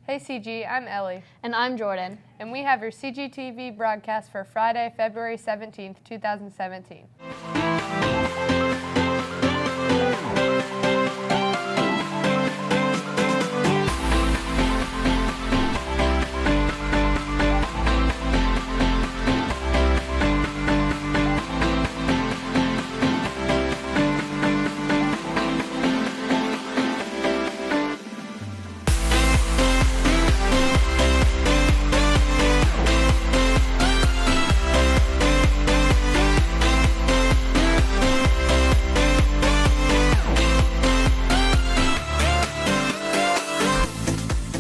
Hey CG, I'm Ellie. And I'm Jordan. And we have your CGTV broadcast for Friday, February 17th, 2017.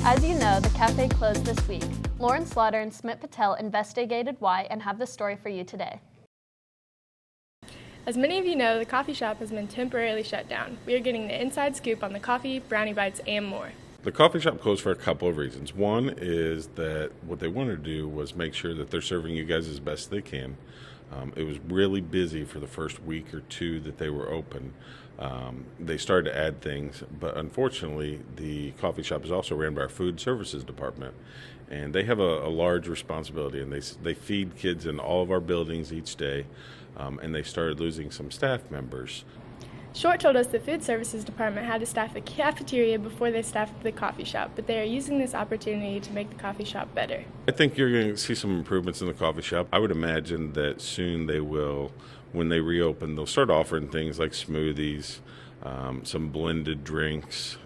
As you know, the cafe closed this week. Lauren Slaughter and Smit Patel investigated why and have the story for you today. As many of you know, the coffee shop has been temporarily shut down. We are getting the inside scoop on the coffee, brownie bites, and more. The coffee shop closed for a couple of reasons. One is that what they wanted to do was make sure that they're serving you guys as best they can. It was really busy for the first week or two that they were open. They started to add things, but unfortunately, the coffee shop is also ran by our food services department, and they have a large responsibility, and they feed kids in all of our buildings each day, and they started losing some staff members. Short told us the food services department had to staff the cafeteria before they staffed the coffee shop, but they are using this opportunity to make the coffee shop better. I think you're going to see some improvements in the coffee shop. I would imagine that soon they will, when they reopen, they'll start offering things like smoothies, some blended drinks.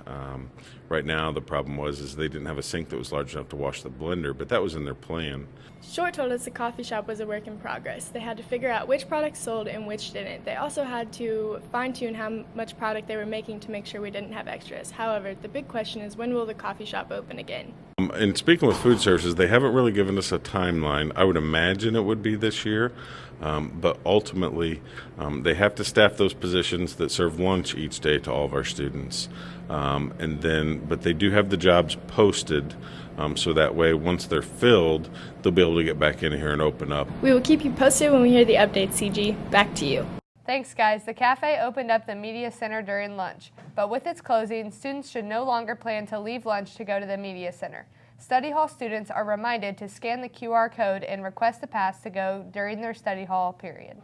Right now the problem is they didn't have a sink that was large enough to wash the blender, but that was in their plan. Short told us the coffee shop was a work in progress. They had to figure out which products sold and which didn't. They also had to fine-tune how much product they were making to make sure we didn't have extras. However, the big question is, when will the coffee shop open again? And speaking with food services, they haven't really given us a timeline. I would imagine it would be this year, but ultimately they have to staff those positions that serve lunch each day to all of our students. But they do have the jobs posted, so that way once they're filled, they'll be able to get back in here and open up. We will keep you posted when we hear the updates, CG. Back to you. Thanks guys. The cafe opened up the media center during lunch, but with its closing, students should no longer plan to leave lunch to go to the media center. Study hall students are reminded to scan the QR code and request a pass to go during their study hall period.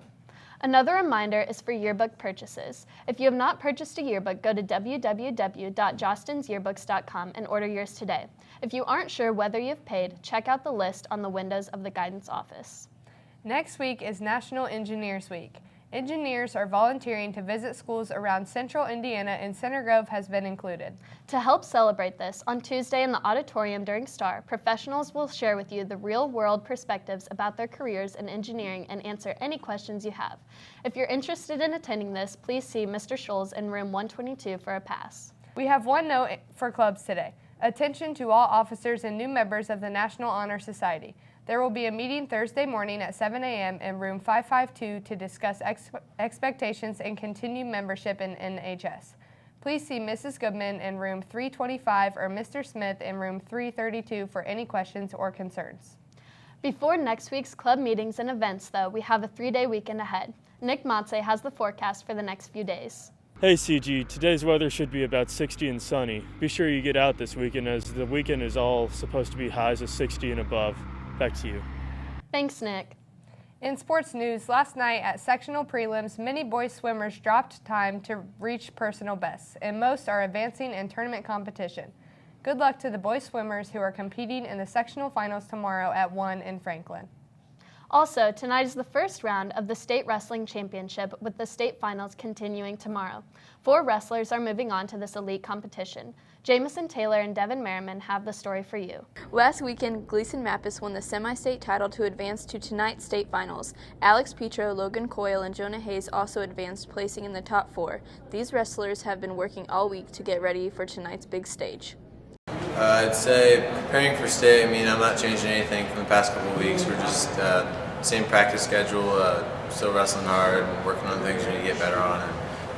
Another reminder is for yearbook purchases. If you have not purchased a yearbook, go to www.jostensyearbooks.com and order yours today. If you aren't sure whether you've paid, check out the list on the windows of the guidance office. Next week is National Engineers Week. Engineers are volunteering to visit schools around central Indiana, and Center Grove has been included. To help celebrate this, on Tuesday in the auditorium during STAR, professionals will share with you the real-world perspectives about their careers in engineering and answer any questions you have. If you're interested in attending this, please see Mr. Scholes in room 122 for a pass. We have one note for clubs today. Attention to all officers and new members of the National Honor Society. There will be a meeting Thursday morning at 7 a.m. in room 552 to discuss expectations and continue membership in NHS. Please see Mrs. Goodman in room 325 or Mr. Smith in room 332 for any questions or concerns. Before next week's club meetings and events, though, we have a 3-day weekend ahead. Nick Matze has the forecast for the next few days. Hey CG, today's weather should be about 60 and sunny. Be sure you get out this weekend, as the weekend is all supposed to be highs of 60 and above. Back to you. Thanks, Nick. In sports news, last night at sectional prelims, many boys swimmers dropped time to reach personal bests, and most are advancing in tournament competition. Good luck to the boys swimmers who are competing in the sectional finals tomorrow at 1 in Franklin. Also, tonight is the first round of the State Wrestling Championship, with the state finals continuing tomorrow. 4 wrestlers are moving on to this elite competition. Jamison Taylor and Devin Merriman have the story for you. Last weekend, Gleason Mappis won the semi-state title to advance to tonight's state finals. Alex Petro, Logan Coyle, and Jonah Hayes also advanced, placing in the top 4. These wrestlers have been working all week to get ready for tonight's big stage. I'd say preparing for state, I'm not changing anything from the past couple of weeks. We're just same practice schedule, still wrestling hard, and working on things we need to get better on, and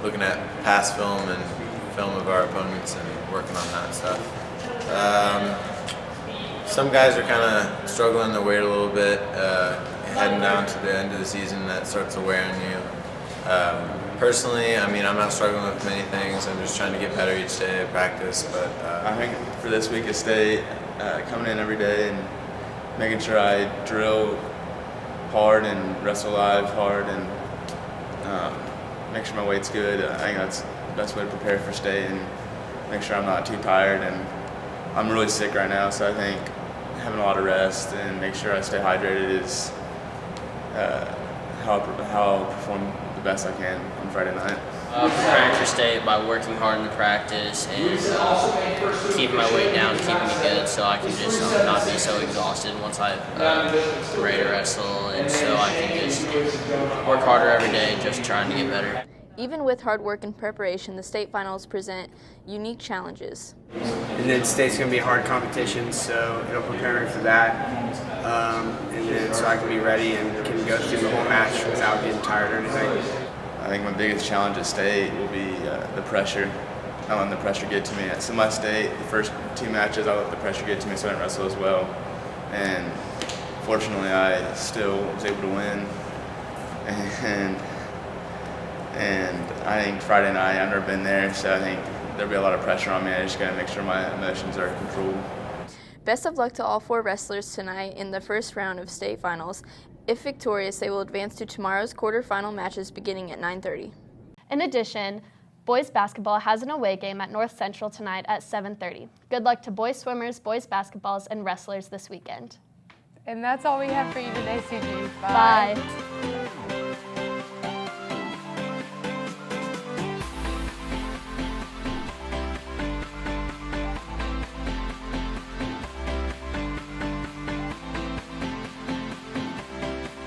looking at past film and film of our opponents and working on that stuff. Some guys are kind of struggling their weight a little bit, heading down to the end of the season. That starts to wear on you. Personally, I'm not struggling with many things. I'm just trying to get better each day at practice. But I think for this week of state, coming in every day and making sure I drill hard and wrestle live hard and make sure my weight's good. I think that's the best way to prepare for state and make sure I'm not too tired. And I'm really sick right now, so I think having a lot of rest and make sure I stay hydrated is how I'll perform the best I can on Friday night. Preparing for state by working hard in the practice and keeping my weight down, keeping it good, so I can just not be so exhausted once I'm ready to wrestle, and so I can just work harder every day, just trying to get better. Even with hard work and preparation, the state finals present unique challenges. And then state's going to be a hard competition, so it'll prepare me for that. And then so I can be ready and can go through the whole match without getting tired or anything. I think my biggest challenge at state will be the pressure. I let the pressure get to me. At semi-state, the first 2 matches, I let the pressure get to me so I didn't wrestle as well. And fortunately, I still was able to win. And I think Friday night, I've never been there, so I think there'll be a lot of pressure on me. I just got to make sure my emotions are controlled. Best of luck to all 4 wrestlers tonight in the first round of state finals. If victorious, they will advance to tomorrow's quarterfinal matches beginning at 9:30. In addition, boys basketball has an away game at North Central tonight at 7:30. Good luck to boys swimmers, boys basketballs, and wrestlers this weekend. And that's all we have for you today, Suji. Bye.